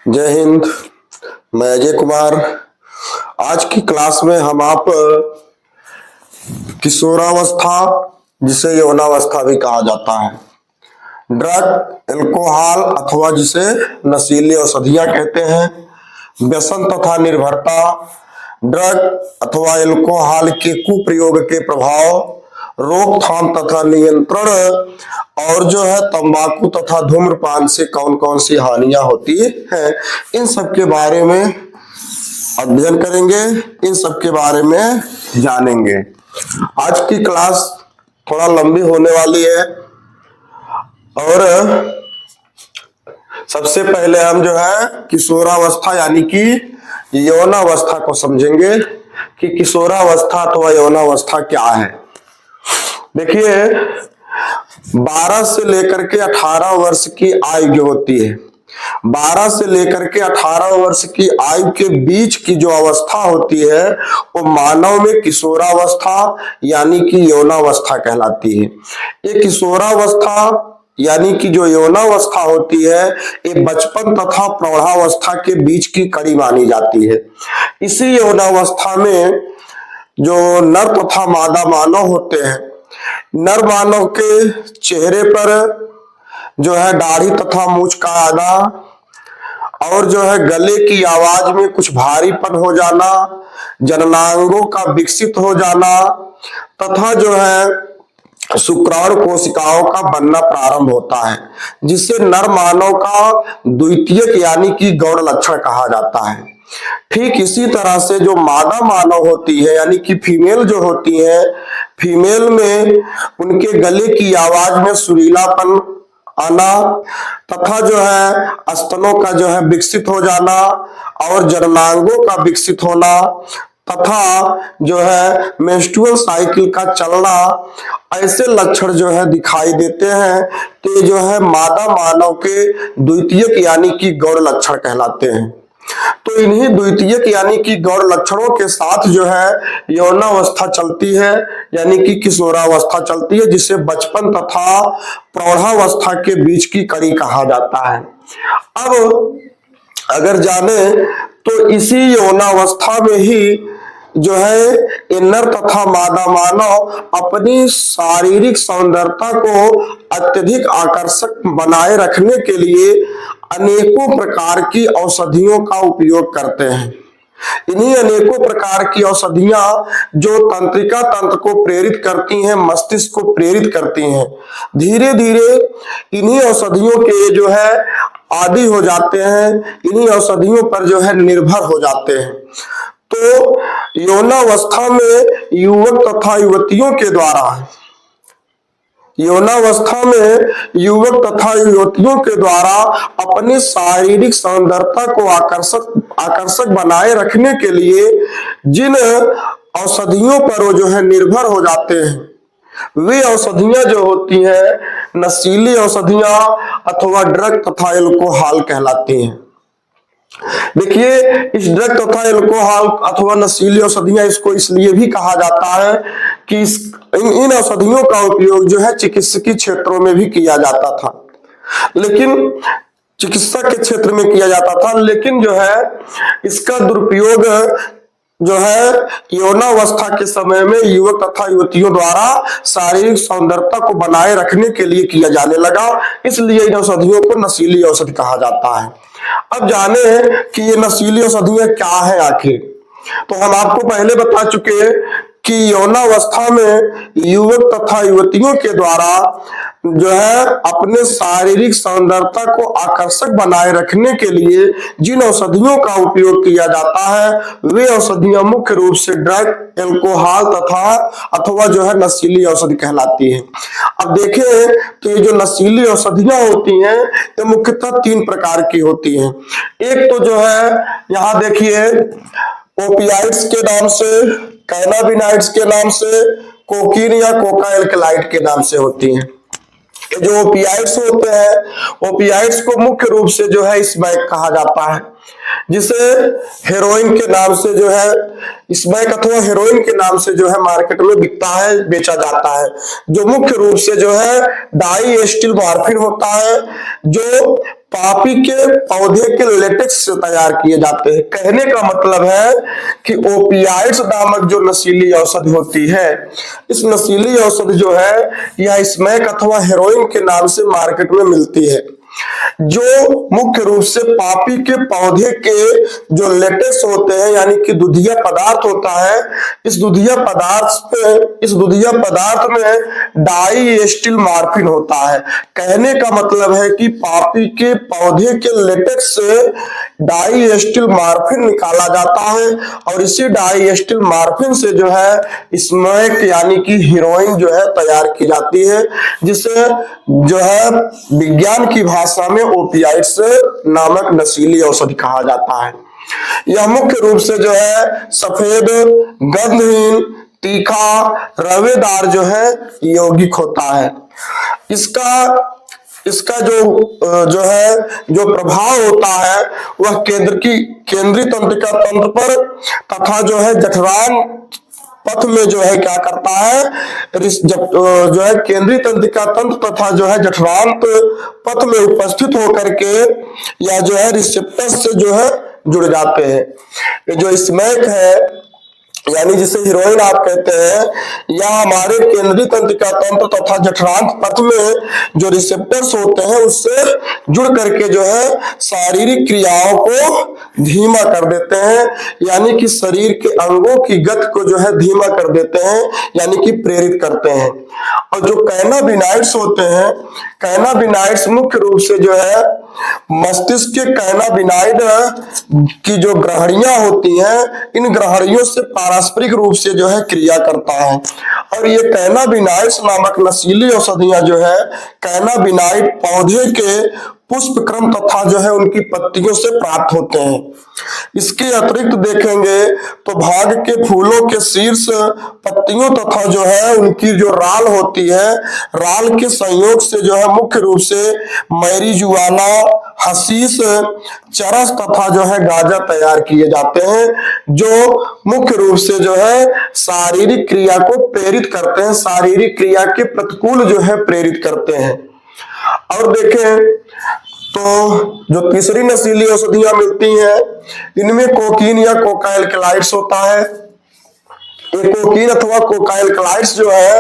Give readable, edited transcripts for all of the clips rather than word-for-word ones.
जय हिंद। मैं अजय कुमार। आज की क्लास में हम आप किशोरावस्था, जिसे यौनावस्था भी कहा जाता है, ड्रग, एल्कोहल अथवा जिसे नशीली औषधियां कहते हैं, व्यसन तथा निर्भरता, ड्रग अथवा एल्कोहल के कुप्रयोग के प्रभाव, रोकथाम तथा नियंत्रण, और जो है तंबाकू तथा धूम्रपान से कौन कौन सी हानियां होती हैं, इन सब के बारे में अध्ययन करेंगे, इन सब के बारे में जानेंगे। आज की क्लास थोड़ा लंबी होने वाली है और सबसे पहले हम जो है किशोरावस्था यानी कि यौनावस्था को समझेंगे कि किशोरावस्था अथवा यौनावस्था क्या है। देखिए, 12 से लेकर के 18 वर्ष की आयु जो होती है, 12 से लेकर के 18 वर्ष की आयु के बीच की जो अवस्था होती है वो मानव में किशोरावस्था यानी कि यौनावस्था कहलाती है। ये किशोरावस्था यानी कि जो यौनावस्था होती है ये बचपन तथा प्रौढ़ावस्था के बीच की कड़ी मानी जाती है। इसी यौनावस्था में जो नर तथा मादा मानव होते हैं, नर मानव के चेहरे पर जो है दाढ़ी तथा मूंछ का आना और जो है गले की आवाज में कुछ भारीपन हो जाना, जननांगों का विकसित हो जाना तथा जो है शुक्राणु कोशिकाओं का बनना प्रारंभ होता है, जिसे नर मानव का द्वितीयक यानी कि गौण लक्षण कहा जाता है। ठीक इसी तरह से जो मादा मानव होती है यानी कि फीमेल जो होती है, फीमेल में उनके गले की आवाज में सुरीलापन आना तथा जो है स्तनों का जो है विकसित हो जाना और जननांगों का विकसित होना तथा जो है मेंस्ट्रुअल साइकिल का चलना, ऐसे लक्षण जो है दिखाई देते हैं तो जो है मादा मानव के द्वितीयक यानी कि गौण लक्षण कहलाते हैं। तो इन्हीं द्वितीयक यानी कि गौण लक्षणों के साथ जो है यौनावस्था चलती है यानी कि किशोरावस्था चलती है, जिसे बचपन तथा प्रौढ़ावस्था के बीच की कड़ी कहा जाता है। अब अगर जाने तो इसी यौनावस्था में ही जो है नर तथा मादा मानव अपनी शारीरिक सौंदर्यता को अत्यधिक आकर्षक बनाए रखने के लिए अनेकों प्रकार की औषधियों का उपयोग करते हैं। इन्हीं अनेकों प्रकार की औषधियां जो तंत्रिका तंत्र को प्रेरित करती हैं, मस्तिष्क को प्रेरित करती हैं, धीरे धीरे इन्हीं औषधियों के जो है आदी हो जाते हैं, इन्हीं औषधियों पर जो है निर्भर हो जाते हैं। तो यौनावस्था में युवक तथा युवतियों के द्वारा अपनी शारीरिक सौंदर्यता को आकर्षक बनाए रखने के लिए जिन औषधियों पर वो जो है निर्भर हो जाते हैं, वे औषधियां जो होती हैं नशीली औषधियां अथवा ड्रग तथा एल्कोहल कहलाती हैं। देखिए, इस ड्रग तथा एल्कोहल अथवा नशीली औषधियां इसको इसलिए भी कहा जाता है कि इन औषधियों का उपयोग जो है चिकित्सकीय क्षेत्रों में भी किया जाता था, लेकिन चिकित्सा के क्षेत्र में किया जाता था, लेकिन जो है इसका दुरुपयोग जो है यौनावस्था के समय में युवक तथा युवतियों द्वारा शारीरिक सौंदर्यता को बनाए रखने के लिए किया जाने लगा, इसलिए इन औषधियों को नशीली औषधि कहा जाता है। अब जाने कि ये नशीली औषधियां क्या है आखिर, तो हम आपको पहले बता चुके कि यौनावस्था में युवक तथा युवतियों के द्वारा जो है अपने शारीरिक सौंदर्यता को आकर्षक बनाए रखने के लिए जिन औषधियों का उपयोग किया जाता है वे औषधियां मुख्य रूप से ड्रग, एल्कोहल तथा अथवा जो है नशीली औषधि कहलाती है। अब देखें तो ये जो नशीली औषधियां होती हैं ये मुख्यतः 3 प्रकार की होती हैं। एक तो जो है यहाँ देखिए ओपियाइड्स के नाम से, कैनाबिनाइड्स के नाम से, कोकीन या कोका एल्कलाइड के नाम से होती हैं। जो ओपियाइड्स होते हैं, ओपियाइड्स को मुख्य रूप से जो है स्मैक कहा जाता है। जिसे हेरोइन के नाम से जो है स्मैक अथवा हेरोइन के नाम से जो है मार्केट में बिकता है, बेचा जाता है, जो मुख्य रूप से जो है डाई एस्टिल मॉर्फिन होता है, जो पापी के पौधे के लेटेक्स से तैयार किए जाते हैं। कहने का मतलब है कि ओपियाइड्स नामक जो नशीली औषधि होती है, इस नशीली औषधि जो है यह स्मैक अथवा हेरोइन के नाम से मार्केट में मिलती है, जो मुख्य रूप से पापी के पौधे के जो लेटेक्स होते हैं यानी कि दुधिया पदार्थ होता है, इस दुधिया पदार्थ में डाई एस्टिल मॉर्फिन होता है। कहने का मतलब है कि पापी के पौधे के लेटेक्स से डाई एस्टिल मॉर्फिन निकाला जाता है और इसी डाई एस्टिल मॉर्फिन से जो है स्मैक यानी कि हीरोइन जो है तैयार की जाती है, जिसे जो है विज्ञान की भाषा में ओपियाइड्स नामक नशीली औषधि कहा जाता है। यह मुख्य रूप से जो है सफेद, गंधहीन, तीखा, रवेदार जो है यौगिक होता है। इसका जो प्रभाव होता है वह केंद्रीय तंत्रिका तंत्र पर तथा जो है जठरांग पथ में जो है क्या करता है, जो है केंद्रीय तंत्रिका तंत्र तथा जो है जठरांत पथ में उपस्थित होकर के या जो है रिसेप्टर्स से जो है जुड़ जाते हैं। जो स्मैक है यानी जिसे हीरोइन आप कहते हैं, या हमारे केंद्रीय तंत्रिका तंत्र तथा जठरांत पथ में जो रिसेप्टर्स होते हैं उससे जुड़ करके जो है शारीरिक क्रियाओं को धीमा कर देते हैं, यानी कि शरीर के अंगों की गति को जो है धीमा कर देते हैं, यानी कि प्रेरित करते हैं। और जो कैनाबिनाइड्स होते हैं, कैनाबिनाइड्स मुख्य रूप से जो है मस्तिष्क के कैनाबिनाइड की जो ग्रहणियां होती हैं, इन ग्रहणियों से पारस्परिक रूप से जो है क्रिया करता है। और ये कैनाबिनाइड्स नामक नशीली औषधियां जो है कैनाबिनाइड पौधे के पुष्प क्रम तथा जो है उनकी पत्तियों से प्राप्त होते हैं। इसके अतिरिक्त देखेंगे तो भाग के फूलों के शीर्ष, पत्तियों तथा जो है उनकी जो राल होती है, राल के संयोग से जो है मुख्य रूप से मैरिजुआना, हशीश, चरस तथा जो है गांजा तैयार किए जाते हैं, जो मुख्य रूप से जो है शारीरिक क्रिया को प्रेरित करते हैं, शारीरिक क्रिया के प्रतिकूल जो है प्रेरित करते हैं। और देखें तो जो तीसरी नशीली औषधियां मिलती हैं, इनमें कोकीन या कोकाइल क्लाइड्स होता है। ये कोकीन अथवा कोकाइल क्लाइड्स जो है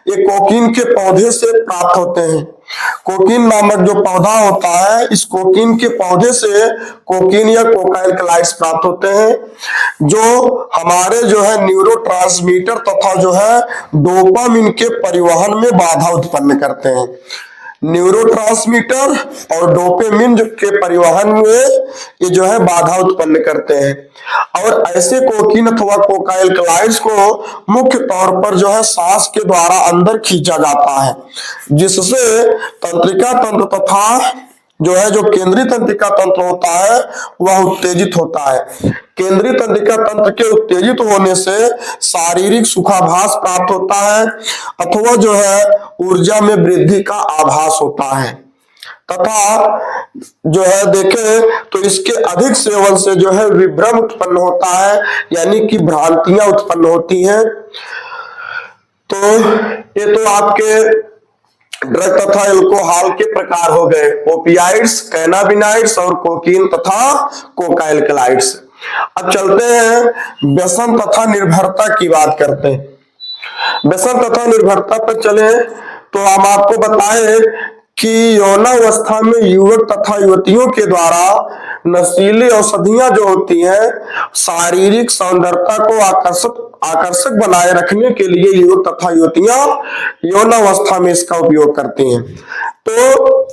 ये कोकीन के पौधे से प्राप्त होते हैं। कोकीन नामक जो पौधा होता है, इस कोकीन के पौधे से कोकीन या कोकाइल क्लाइड्स प्राप्त होते हैं, जो हमारे जो है न्यूरोट्रांसमीटर तथा जो है डोपामिन के परिवहन में बाधा उत्पन्न करते हैं। न्यूरोट्रांसमीटर और डोपामिन के परिवहन में ये जो है बाधा उत्पन्न करते हैं। और ऐसे कोकीन अथवा कोकाइल क्लाइड्स को मुख्य तौर पर जो है सांस के द्वारा अंदर खींचा जाता है, जिससे तंत्रिका तंत्र तथा जो केंद्रीय तंत्रिका तंत्र होता है वह उत्तेजित होता है। केंद्रीय तंत्रिका तंत्र के उत्तेजित होने से शारीरिक सुखाभास प्राप्त होता है अथवा जो है ऊर्जा में वृद्धि का आभास होता है, तथा जो है देखें तो इसके अधिक सेवन से जो है विभ्रम उत्पन्न होता है, यानी कि भ्रांतियां उत्पन्न होती हैं। तो ये तो आपके ड्रग तथा एल्कोहल के प्रकार हो गए, ओपियाइड्स, कैनाबिनाइड्स और कोकीन तथा कोकाइल क्लाइड्स। अब चलते हैं व्यसन तथा निर्भरता की बात करते हैं। व्यसन तथा निर्भरता पर चले तो हम आपको बताएं कि यौनावस्था में युवक तथा युवतियों के द्वारा नशीली औषधियां जो होती हैं शारीरिक सौंदर्यता को आकर्षक बनाए रखने के लिए युवक तथा युवतियां यौनावस्था में इसका उपयोग करती हैं। तो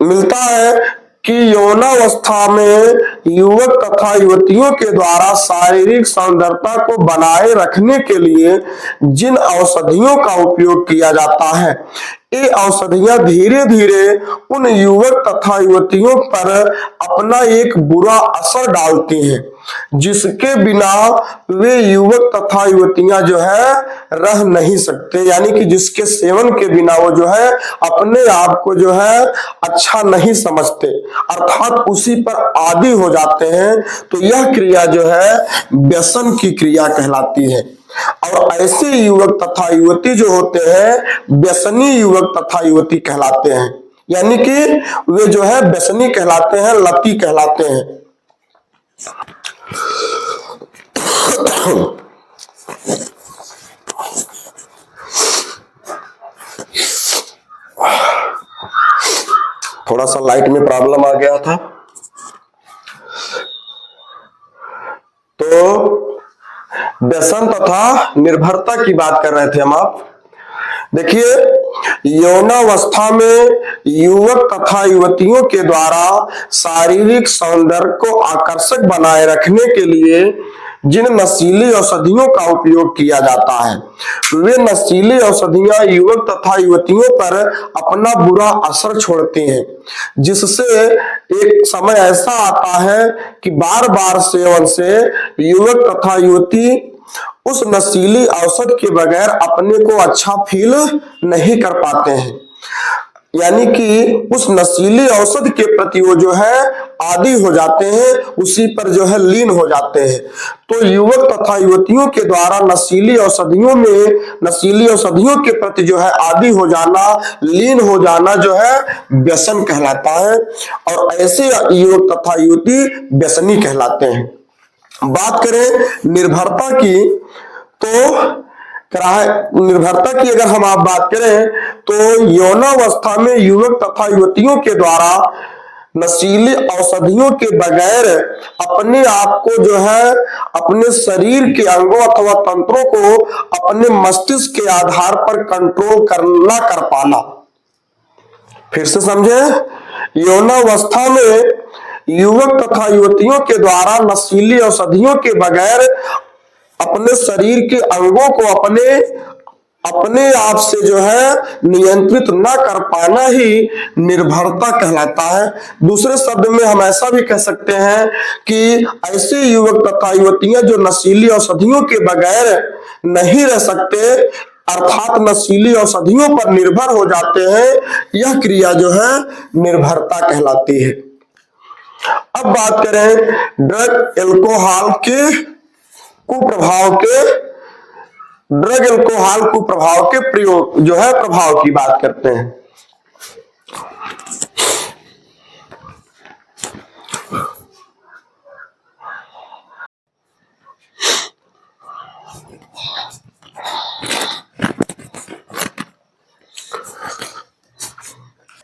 मिलता है कि यौनावस्था में युवक तथा युवतियों के द्वारा शारीरिक सौंदर्यता को बनाए रखने के लिए जिन औषधियों का उपयोग किया जाता है, ये औषधियां धीरे धीरे उन युवक तथा युवतियों पर अपना एक बुरा असर डालती हैं, जिसके बिना वे युवक तथा युवतियां जो है रह नहीं सकते, यानी कि जिसके सेवन के बिना वो जो है अपने आप को जो है अच्छा नहीं समझते, अर्थात उसी पर आदी हो जाते हैं। तो यह क्रिया जो है व्यसन की क्रिया कहलाती है। और ऐसे युवक तथा युवती जो होते हैं व्यसनी युवक तथा युवती कहलाते हैं, यानी कि वे जो है व्यसनी कहलाते हैं, लती कहलाते हैं। थोड़ा सा लाइट में प्रॉब्लम आ गया था, तो व्यसन तथा निर्भरता की बात कर रहे थे हम। आप देखिए, यौनावस्था में युवक तथा युवतियों के द्वारा शारीरिक सौंदर्य को आकर्षक बनाए रखने के लिए जिन नशीली औषधियों का उपयोग किया जाता है, वे नशीली औषधियां युवक तथा युवतियों पर अपना बुरा असर छोड़ती हैं, जिससे एक समय ऐसा आता है कि बार बार सेवन से युवक तथा युवती उस नशीली औषध के बगैर अपने को अच्छा फील नहीं कर पाते हैं, यानी कि उस नशीली औषध के प्रति वो जो है आदी हो जाते हैं, उसी पर जो है लीन हो जाते हैं। तो युवक तथा युवतियों के द्वारा नशीली औषधियों के प्रति जो है आदी हो जाना, लीन हो जाना जो है व्यसन कहलाता है, और ऐसे युवक तथा युवती व्यसनी कहलाते हैं। बात करें निर्भरता की, तो निर्भरता की अगर हम आप बात करें तो यौनावस्था में युवक तथा युवतियों के द्वारा नशीली औषधियों के बगैर अपने आप को जो है अपने शरीर के अंगों अथवा तंत्रों को अपने मस्तिष्क के आधार पर कंट्रोल करना कर पाना। फिर से समझे, यौनावस्था में युवक तथा युवतियों के द्वारा नशीली औषधियों के बगैर अपने शरीर के अंगों को अपने आप से जो है नियंत्रित ना कर पाना ही निर्भरता कहलाता है। दूसरे शब्द में हम ऐसा भी कह सकते हैं कि ऐसे युवक तथा युवतियां जो नशीली औषधियों के बगैर नहीं रह सकते, अर्थात नशीली औषधियों पर निर्भर हो जाते हैं, यह क्रिया जो है निर्भरता कहलाती है। अब बात करें ड्रग एल्कोहल कुप्रभाव के प्रयोग जो है प्रभाव की बात करते हैं।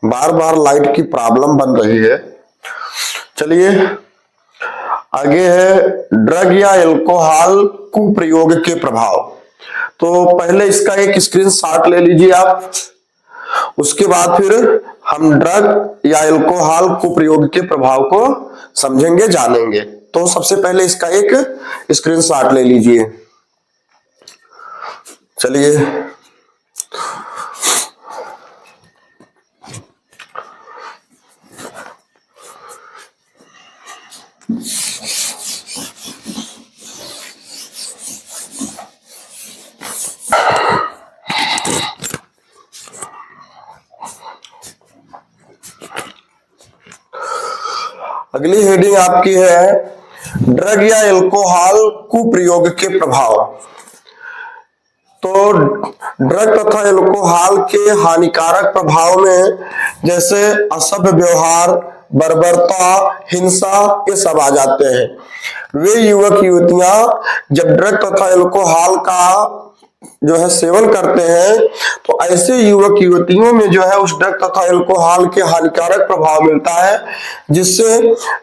बार बार लाइट की प्रॉब्लम बन रही है। चलिए आगे है ड्रग या एल्कोहल कुप्रयोग के प्रभाव। तो पहले इसका एक स्क्रीनशॉट ले लीजिए आप, उसके बाद फिर हम ड्रग या एल्कोहल कुप्रयोग के प्रभाव को समझेंगे, जानेंगे। तो सबसे पहले इसका एक स्क्रीनशॉट ले लीजिए। चलिए अगली हेडिंग आपकी है ड्रग या एल्कोहल कुप्रयोग के प्रभाव। तो ड्रग तथा एल्कोहल के हानिकारक प्रभाव में जैसे असभ्य व्यवहार, बर्बरता, हिंसा, ये सब आ जाते हैं। वे युवक युवतियां जब ड्रग तथा एल्कोहल का जो है सेवन करते हैं, तो ऐसे युवक युवतियों में जो है उस ड्रग तथा एल्कोहल के हानिकारक प्रभाव मिलता है, जिससे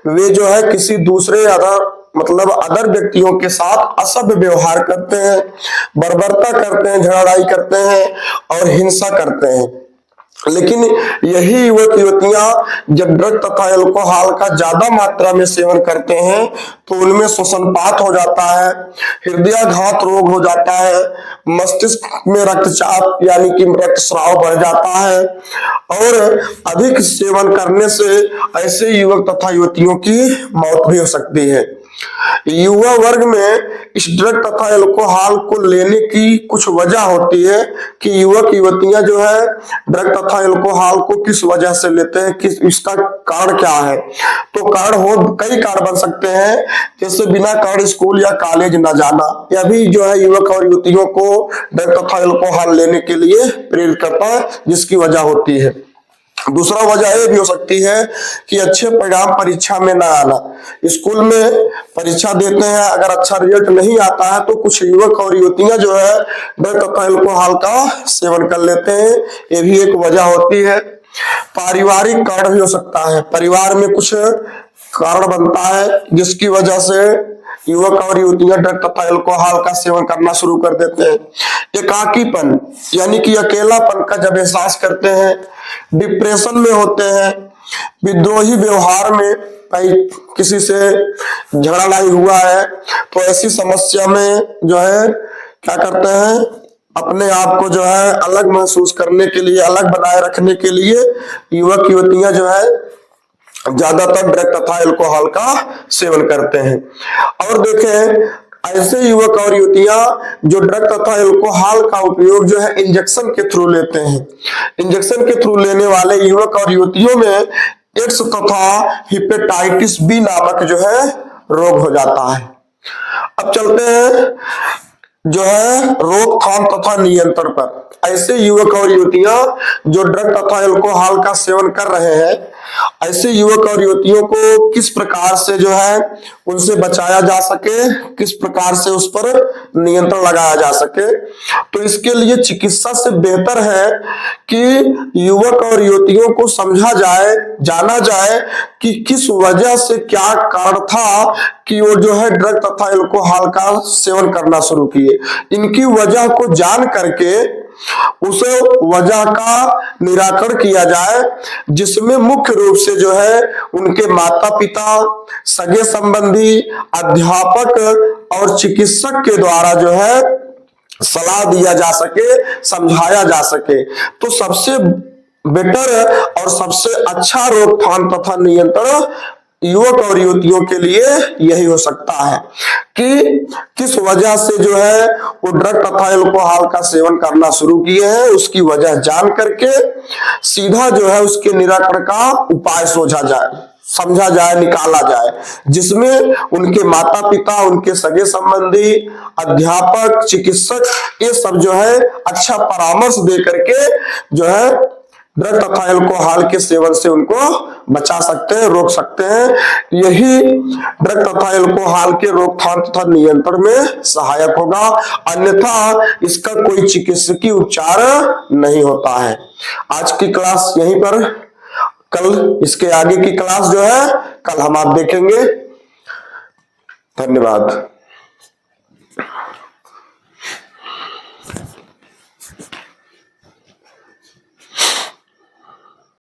वे जो है किसी दूसरे अदर व्यक्तियों के साथ असभ्य व्यवहार करते हैं, बर्बरता करते हैं, झगड़ाई करते हैं और हिंसा करते हैं। लेकिन यही युवक युवतियां जब ड्रग तथा अल्कोहल का ज्यादा मात्रा में सेवन करते हैं तो उनमें श्वसनपात हो जाता है, हृदयाघात रोग हो जाता है, मस्तिष्क में रक्तचाप यानी कि रक्तस्राव बढ़ जाता है और अधिक सेवन करने से ऐसे युवक तथा युवतियों की मौत भी हो सकती है। युवा वर्ग में इस ड्रग तथा अल्कोहल को लेने की कुछ वजह होती है कि युवक युवतियां जो है ड्रग तथा अल्कोहल को किस वजह से लेते हैं, किस इसका कारण क्या है। तो कारण हो कई कारण बन सकते हैं, जैसे बिना कारण स्कूल या कॉलेज न जाना, यह भी जो है युवक और युवतियों को ड्रग तथा अल्कोहल लेने के लिए प्रेरित करता है, जिसकी वजह होती है। दूसरा वजह ये भी हो सकती है कि अच्छे परिणाम परीक्षा में ना आना। स्कूल में परीक्षा देते हैं, अगर अच्छा रिजल्ट नहीं आता है तो कुछ युवक और युवतियां जो है ड्रग तथा अल्कोहल का सेवन कर लेते हैं, ये भी एक वजह होती है। पारिवारिक कारण भी हो सकता है, परिवार में कुछ कारण बनता है जिसकी वजह से युवक और युवतियां ड्रग तथा अल्कोहल का सेवन करना शुरू कर देते हैं। एकाकीपन यानी कि अकेलापन का जब एहसास करते हैं, डिप्रेशन में होते हैं, विद्रोही व्यवहार में, कहीं किसी से झगड़ा नहीं हुआ है तो ऐसी समस्या में जो है क्या करते हैं, अपने आप को जो है अलग महसूस करने के लिए, अलग बनाए रखने के लिए युवक युवतियां जो है ज्यादातर ड्रग तथा अल्कोहल का सेवन करते हैं। और देखें ऐसे युवक और युवतियां जो ड्रग तथा अल्कोहल का उपयोग जो है इंजेक्शन के थ्रू लेते हैं। इंजेक्शन के थ्रू लेने वाले युवक और युवतियों में एड्स तथा हेपेटाइटिस बी नामक जो है रोग हो जाता है। अब चलते हैं जो है रोकथाम तथा नियंत्रण पर। ऐसे युवक और युवतियां जो ड्रग तथा अल्कोहल का सेवन कर रहे हैं, ऐसे युवक और युवतियों को किस प्रकार से जो है उनसे बचाया जा सके, किस प्रकार से उस पर नियंत्रण लगाया जा सके, तो इसके लिए चिकित्सा से बेहतर है कि युवक और युवतियों को समझा जाए, जाना जाए कि किस वजह से क्या कारण था कि वो जो है ड्रग तथा अल्कोहल का सेवन करना शुरू किए। इनकी वजह को जान करके उस वजह का निराकरण किया जाए, जिसमें मुख्य रूप से जो है उनके माता पिता, सगे संबंधी, अध्यापक और चिकित्सक के द्वारा जो है सलाह दिया जा सके, समझाया जा सके। तो सबसे बेटर और सबसे अच्छा रोकथाम तथा नियंत्रण युवक और युवतियों के लिए यही हो सकता है कि किस वजह से जो है वो ड्रग तथा अल्कोहल का सेवन करना शुरू किए हैं, उसकी वजह जान करके सीधा जो है उसके निराकरण का उपाय सोचा जाए, समझा जाए, निकाला जाए, जिसमें उनके माता पिता, उनके सगे संबंधी, अध्यापक, चिकित्सक ये सब जो है अच्छा परामर्श दे करके जो है ड्रग तथा अल्कोहल के सेवन से उनको बचा सकते हैं, रोक सकते हैं। यही ड्रग तथा अल्कोहल के रोकथाम तथा नियंत्रण में सहायक होगा, अन्यथा इसका कोई चिकित्सकीय उपचार नहीं होता है। आज की क्लास यहीं पर, कल इसके आगे की क्लास जो है कल हम आप देखेंगे। धन्यवाद।